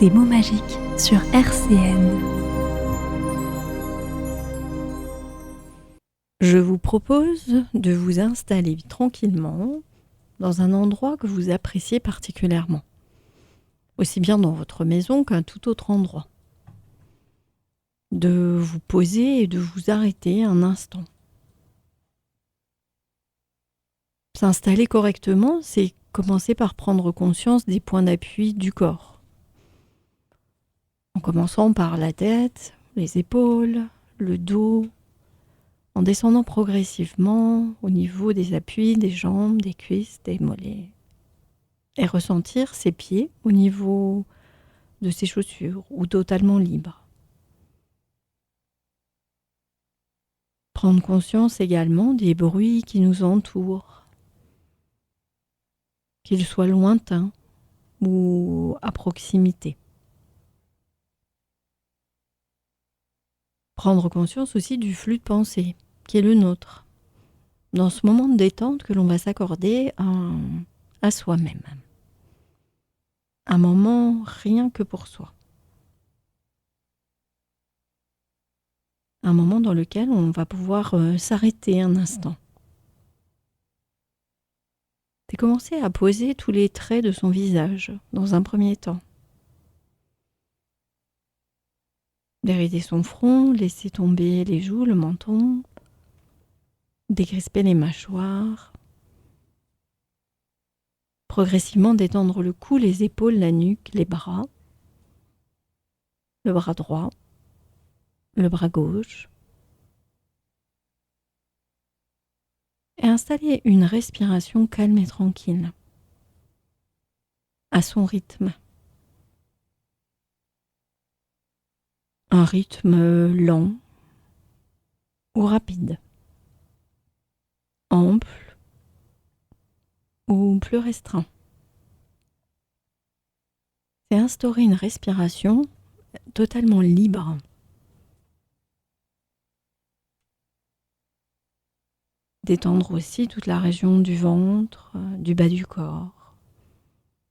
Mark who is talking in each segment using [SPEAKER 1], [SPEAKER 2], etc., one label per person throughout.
[SPEAKER 1] Des mots magiques sur RCN. Je vous propose de vous installer tranquillement dans un endroit que vous appréciez particulièrement, aussi bien dans votre maison qu'un tout autre endroit. De vous poser et de vous arrêter un instant. S'installer correctement, c'est commencer par prendre conscience des points d'appui du corps. En commençant par la tête, les épaules, le dos, en descendant progressivement au niveau des appuis, des jambes, des cuisses, des mollets. Et ressentir ses pieds au niveau de ses chaussures ou totalement libres. Prendre conscience également des bruits qui nous entourent, qu'ils soient lointains ou à proximité. Prendre conscience aussi du flux de pensée qui est le nôtre, dans ce moment de détente que l'on va s'accorder à soi-même. Un moment rien que pour soi. Un moment dans lequel on va pouvoir s'arrêter un instant. Et commencer à poser tous les traits de son visage dans un premier temps. Dérider son front, laisser tomber les joues, le menton, décrisper les mâchoires. Progressivement détendre le cou, les épaules, la nuque, les bras. Le bras droit, le bras gauche. Et installer une respiration calme et tranquille, à son rythme. Un rythme lent ou rapide, ample ou plus restreint. C'est instaurer une respiration totalement libre. Détendre aussi toute la région du ventre, du bas du corps,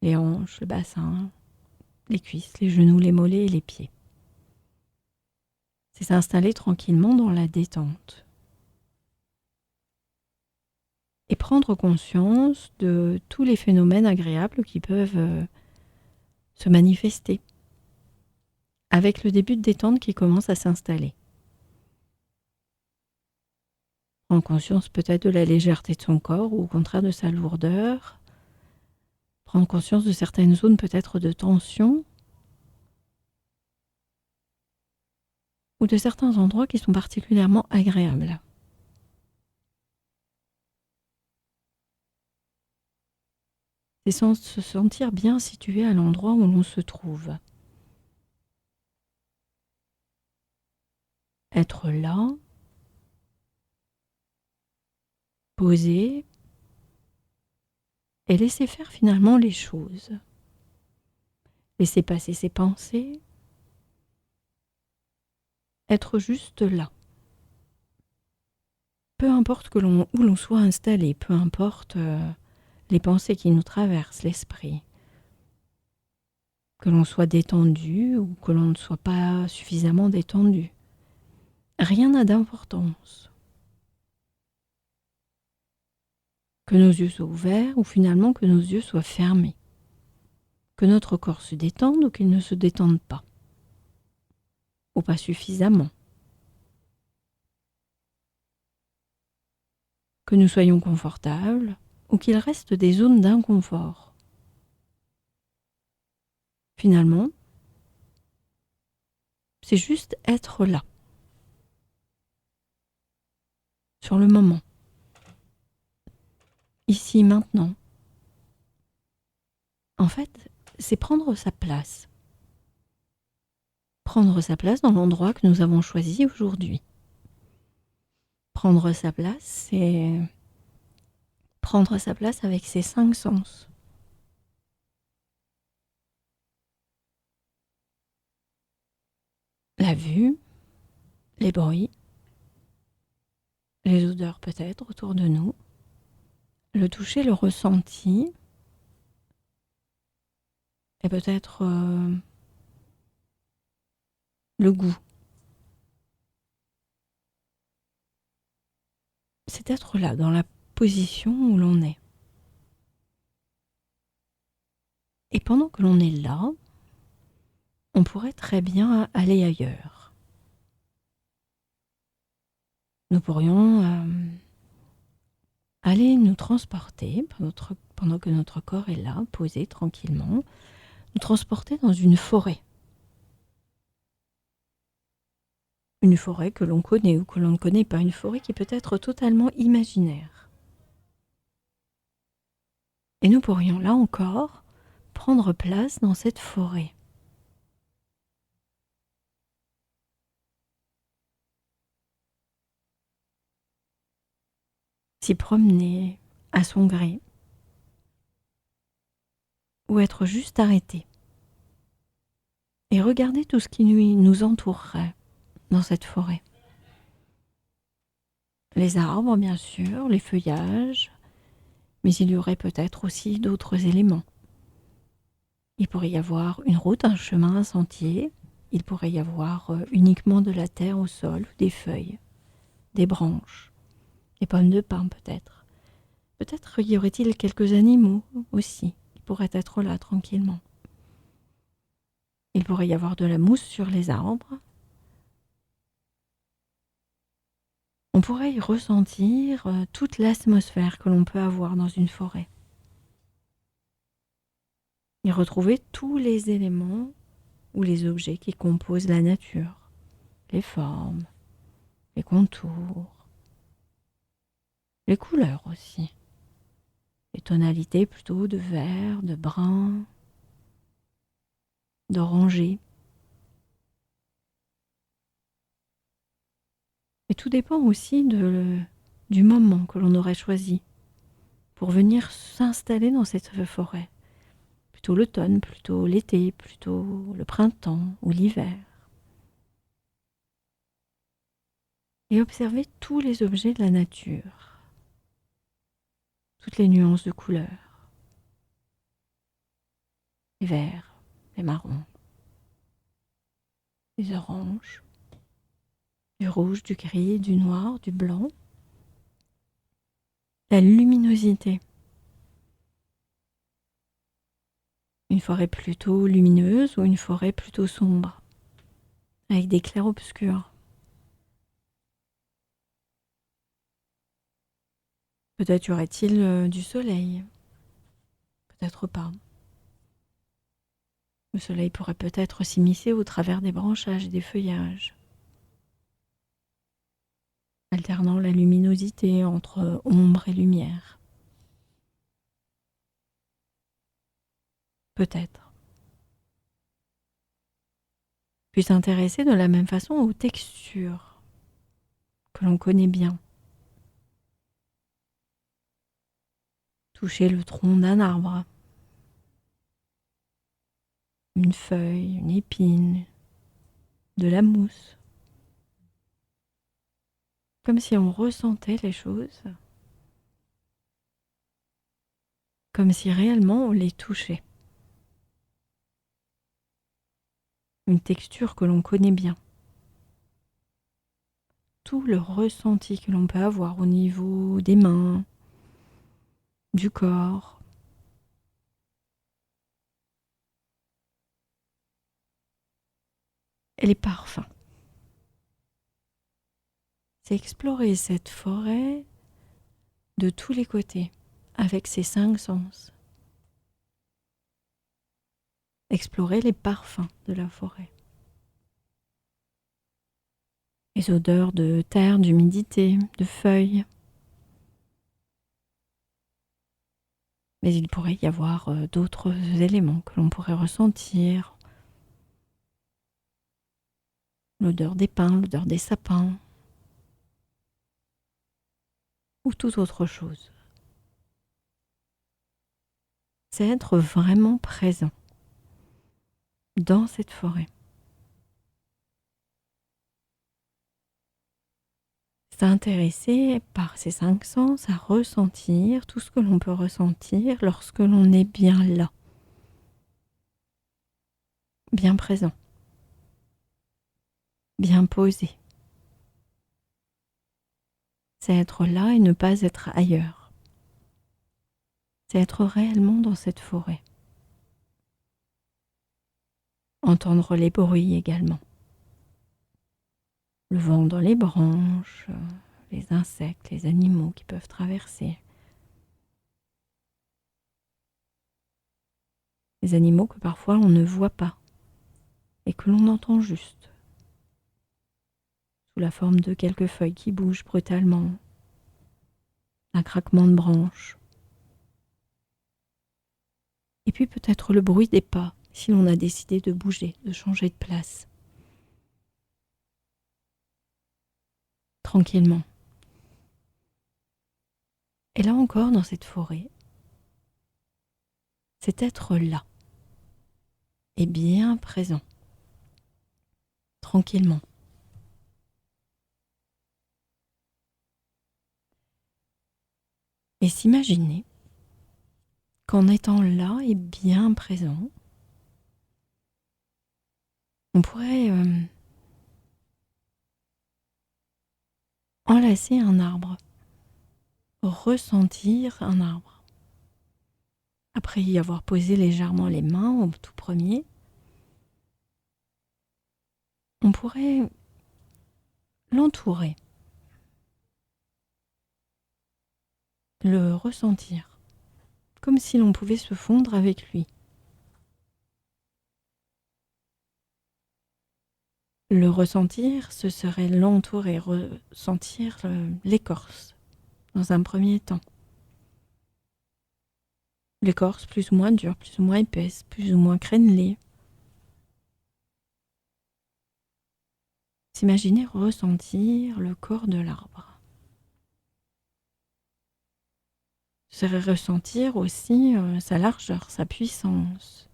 [SPEAKER 1] les hanches, le bassin, les cuisses, les genoux, les mollets et les pieds. C'est s'installer tranquillement dans la détente. Et prendre conscience de tous les phénomènes agréables qui peuvent se manifester avec le début de détente qui commence à s'installer. Prendre conscience peut-être de la légèreté de son corps ou au contraire de sa lourdeur. Prendre conscience de certaines zones peut-être de tension ou de certains endroits qui sont particulièrement agréables. C'est sans se sentir bien situé à l'endroit où l'on se trouve. Être là, posé, et laisser faire finalement les choses. Laisser passer ses pensées, être juste là. Peu importe où l'on soit installé, peu importe les pensées qui nous traversent l'esprit, que l'on soit détendu ou que l'on ne soit pas suffisamment détendu. Rien n'a d'importance. Que nos yeux soient ouverts ou finalement que nos yeux soient fermés. Que notre corps se détende ou qu'il ne se détende pas. Ou pas suffisamment. Que nous soyons confortables ou qu'il reste des zones d'inconfort. Finalement, c'est juste être là. Sur le moment. Ici, maintenant. En fait, c'est prendre sa place. Prendre sa place dans l'endroit que nous avons choisi aujourd'hui. Prendre sa place, c'est prendre sa place avec ses 5 sens. La vue, les bruits, les odeurs peut-être autour de nous, le toucher, le ressenti, et peut-être le goût. C'est d'être là, dans la position où l'on est. Et pendant que l'on est là, on pourrait très bien aller ailleurs. Nous pourrions aller nous transporter, pendant que notre corps est là, posé tranquillement, nous transporter dans une forêt. Une forêt que l'on connaît ou que l'on ne connaît pas, une forêt qui peut être totalement imaginaire. Et nous pourrions là encore prendre place dans cette forêt. S'y promener à son gré, ou être juste arrêté et regarder tout ce qui nous entourerait dans cette forêt. Les arbres, bien sûr, les feuillages, mais il y aurait peut-être aussi d'autres éléments. Il pourrait y avoir une route, un chemin, un sentier. Il pourrait y avoir uniquement de la terre au sol, des feuilles, des branches, des pommes de pin peut-être. Peut-être y aurait-il quelques animaux aussi qui pourraient être là tranquillement. Il pourrait y avoir de la mousse sur les arbres. On pourrait y ressentir toute l'atmosphère que l'on peut avoir dans une forêt. Y retrouver tous les éléments ou les objets qui composent la nature, les formes, les contours, les couleurs aussi, les tonalités plutôt de vert, de brun, d'orangé. Et tout dépend aussi du moment que l'on aurait choisi pour venir s'installer dans cette forêt. Plutôt l'automne, plutôt l'été, plutôt le printemps ou l'hiver. Et observer tous les objets de la nature, toutes les nuances de couleurs, les verts, les marrons, les oranges, du rouge, du gris, du noir, du blanc, la luminosité. Une forêt plutôt lumineuse ou une forêt plutôt sombre, avec des clairs-obscurs. Peut-être y aurait-il du soleil, peut-être pas. Le soleil pourrait peut-être s'immiscer au travers des branchages et des feuillages, alternant la luminosité entre ombre et lumière. Peut-être. Puis s'intéresser de la même façon aux textures que l'on connaît bien. Toucher le tronc d'un arbre, une feuille, une épine, de la mousse. Comme si on ressentait les choses, comme si réellement on les touchait. Une texture que l'on connaît bien. Tout le ressenti que l'on peut avoir au niveau des mains, du corps. Et les parfums. C'est explorer cette forêt de tous les côtés, avec ses 5 sens. Explorer les parfums de la forêt. Les odeurs de terre, d'humidité, de feuilles. Mais il pourrait y avoir d'autres éléments que l'on pourrait ressentir. L'odeur des pins, l'odeur des sapins. Ou toute autre chose. C'est être vraiment présent dans cette forêt. S'intéresser par ces 5 sens à ressentir tout ce que l'on peut ressentir lorsque l'on est bien là, bien présent. bien posé. C'est être là et ne pas être ailleurs. C'est être réellement dans cette forêt. Entendre les bruits également. Le vent dans les branches, les insectes, les animaux qui peuvent traverser. Les animaux que parfois on ne voit pas et que l'on entend juste, sous la forme de quelques feuilles qui bougent brutalement, un craquement de branches. Et puis peut-être le bruit des pas, si l'on a décidé de bouger, de changer de place. Tranquillement. Et là encore, dans cette forêt, c'est être là, et bien présent, tranquillement. Et s'imaginer qu'en étant là et bien présent, on pourrait enlacer un arbre, ressentir un arbre. Après y avoir posé légèrement les mains au tout premier, on pourrait l'entourer, le ressentir, comme si l'on pouvait se fondre avec lui. Le ressentir, ce serait l'entourer, ressentir l'écorce, dans un premier temps. L'écorce plus ou moins dure, plus ou moins épaisse, plus ou moins crénelée. S'imaginer ressentir le corps de l'arbre. Ce serait ressentir aussi sa largeur, sa puissance.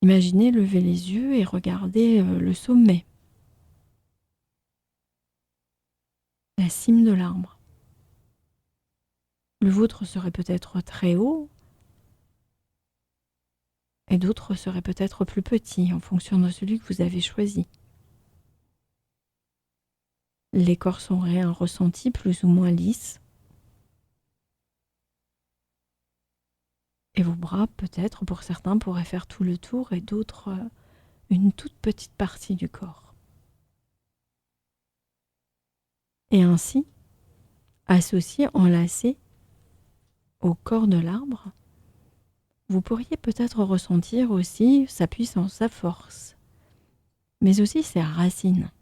[SPEAKER 1] Imaginez lever les yeux et regarder le sommet, la cime de l'arbre. Le vôtre serait peut-être très haut et d'autres seraient peut-être plus petits en fonction de celui que vous avez choisi. L'écorce aurait un ressenti plus ou moins lisse. Et vos bras, peut-être, pour certains, pourraient faire tout le tour et d'autres, une toute petite partie du corps. Et ainsi, associé, enlacé au corps de l'arbre, vous pourriez peut-être ressentir aussi sa puissance, sa force, mais aussi ses racines.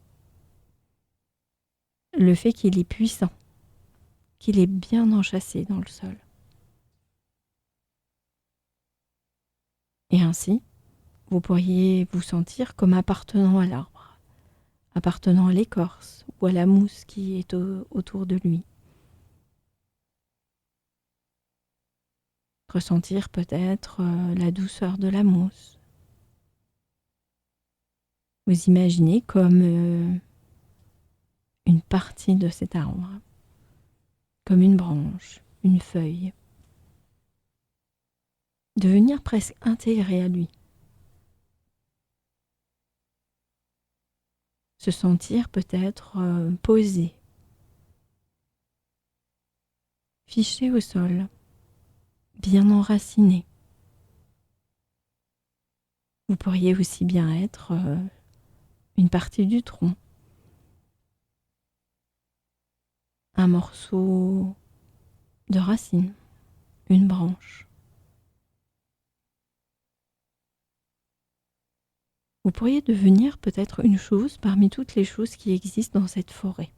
[SPEAKER 1] Le fait qu'il est puissant, qu'il est bien enchâssé dans le sol. Et ainsi, vous pourriez vous sentir comme appartenant à l'arbre, appartenant à l'écorce ou à la mousse qui est autour de lui. Ressentir peut-être la douceur de la mousse. Vous imaginez comme une partie de cet arbre, comme une branche, une feuille. Devenir presque intégré à lui. Se sentir peut-être posé, fiché au sol, bien enraciné. Vous pourriez aussi bien être une partie du tronc, un morceau de racine, une branche. Vous pourriez devenir peut-être une chose parmi toutes les choses qui existent dans cette forêt.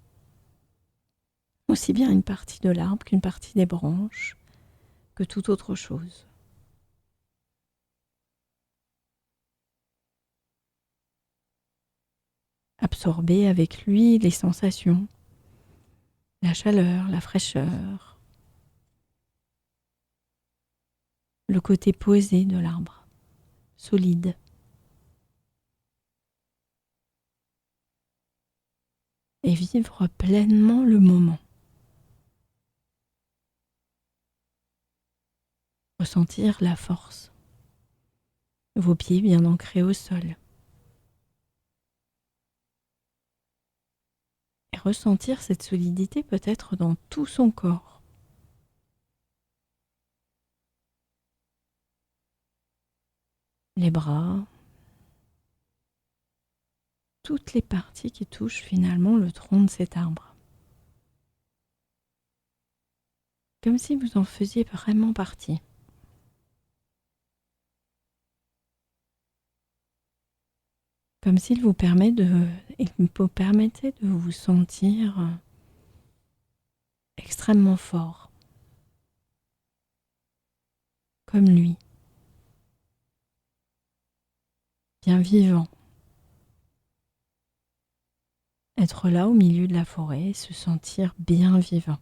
[SPEAKER 1] Aussi bien une partie de l'arbre qu'une partie des branches, que toute autre chose. Absorber avec lui les sensations, la chaleur, la fraîcheur, le côté posé de l'arbre, solide. Et vivre pleinement le moment. Ressentir la force. Vos pieds bien ancrés au sol. ressentir cette solidité peut-être dans tout son corps. Les bras, toutes les parties qui touchent finalement le tronc de cet arbre. Comme si vous en faisiez vraiment partie. Comme s'il vous permettait de vous sentir extrêmement fort, comme lui, bien vivant. Être là au milieu de la forêt, se sentir bien vivant.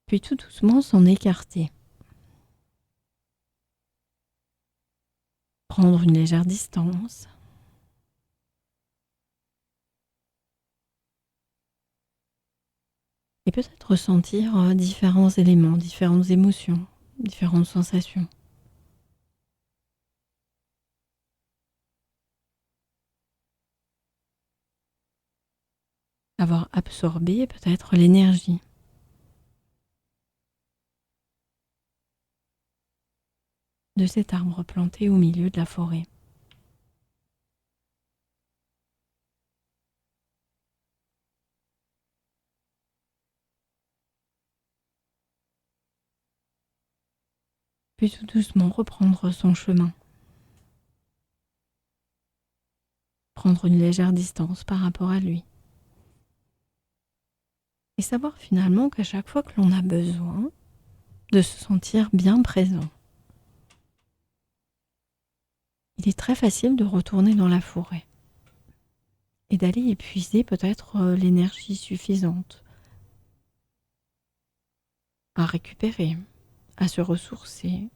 [SPEAKER 1] Puis tout doucement s'en écarter. Prendre une légère distance. Et peut-être ressentir différents éléments, différentes émotions, différentes sensations. Avoir absorbé peut-être l'énergie. De cet arbre planté au milieu de la forêt. Puis tout doucement reprendre son chemin. Prendre une légère distance par rapport à lui. Et savoir finalement qu'à chaque fois que l'on a besoin de se sentir bien présent, il est très facile de retourner dans la forêt et d'aller épuiser peut-être l'énergie suffisante à récupérer, à se ressourcer.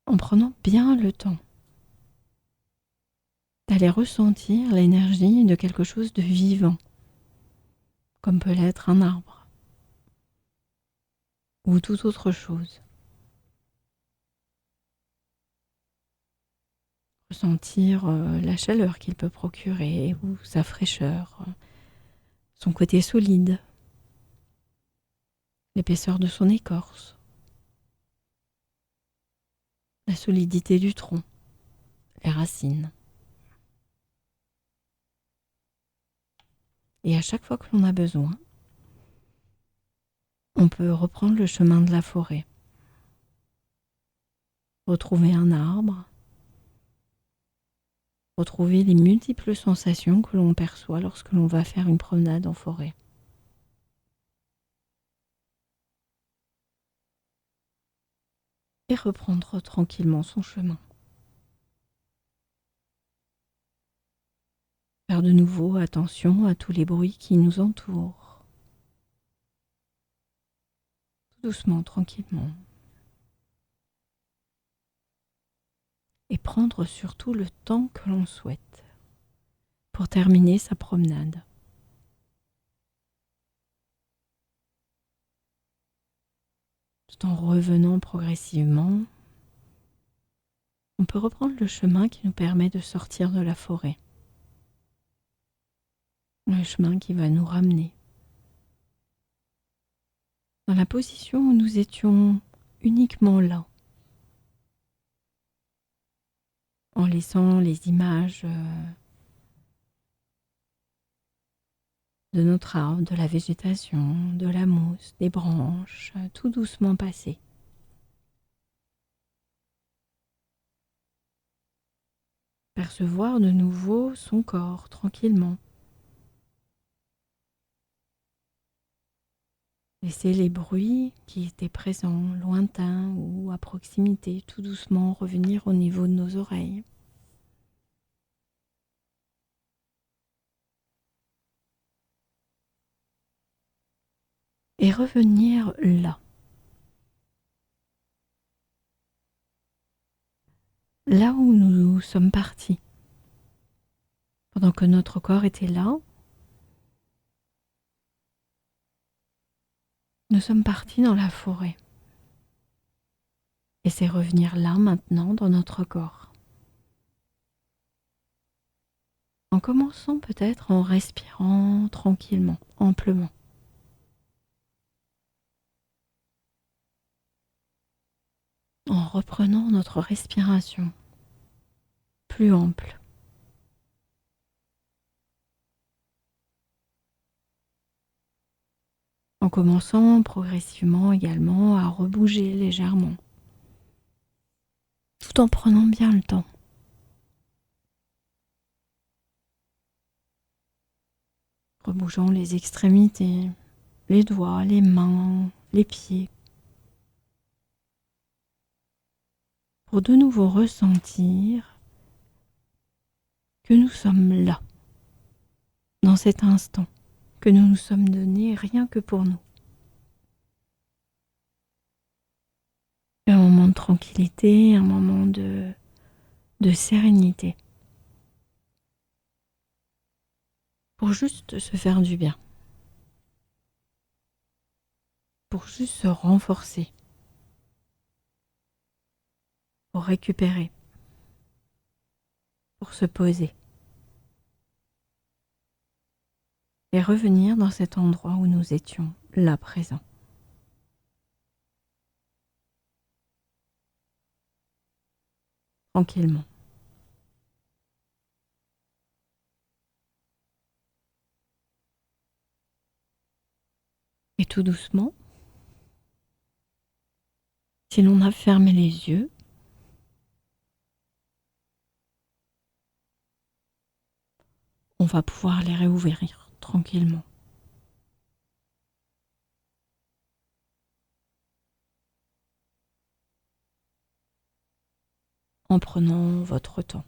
[SPEAKER 1] En prenant bien le temps d'aller ressentir l'énergie de quelque chose de vivant, comme peut l'être un arbre ou toute autre chose. Ressentir la chaleur qu'il peut procurer ou sa fraîcheur, son côté solide, l'épaisseur de son écorce, la solidité du tronc, les racines. Et à chaque fois que l'on a besoin, on peut reprendre le chemin de la forêt, retrouver un arbre, retrouver les multiples sensations que l'on perçoit lorsque l'on va faire une promenade en forêt. Et reprendre tranquillement son chemin. Faire de nouveau attention à tous les bruits qui nous entourent. Tout doucement, tranquillement. Et prendre surtout le temps que l'on souhaite pour terminer sa promenade. Tout en revenant progressivement, on peut reprendre le chemin qui nous permet de sortir de la forêt. Le chemin qui va nous ramener dans la position où nous étions uniquement là, en laissant les images de notre arbre, de la végétation, de la mousse, des branches, tout doucement passer. Percevoir de nouveau son corps tranquillement. Laisser les bruits qui étaient présents, lointains ou à proximité, tout doucement revenir au niveau de nos oreilles. Et revenir là. Là où nous sommes partis. Pendant que notre corps était là, Nous sommes partis dans la forêt. Et c'est revenir là maintenant dans notre corps. En commençant peut-être en respirant tranquillement, amplement. En reprenant notre respiration plus ample. En commençant progressivement également à rebouger légèrement, tout en prenant bien le temps. Rebougeons les extrémités, les doigts, les mains, les pieds, pour de nouveau ressentir que nous sommes là, dans cet instant, que nous nous sommes donnés rien que pour nous. Un moment de tranquillité, un moment de sérénité, pour juste se faire du bien, pour juste se renforcer, pour récupérer, pour se poser et revenir dans cet endroit où nous étions, là présent. Tranquillement. Et tout doucement, si l'on a fermé les yeux, on va pouvoir les réouvrir tranquillement. En prenant votre temps.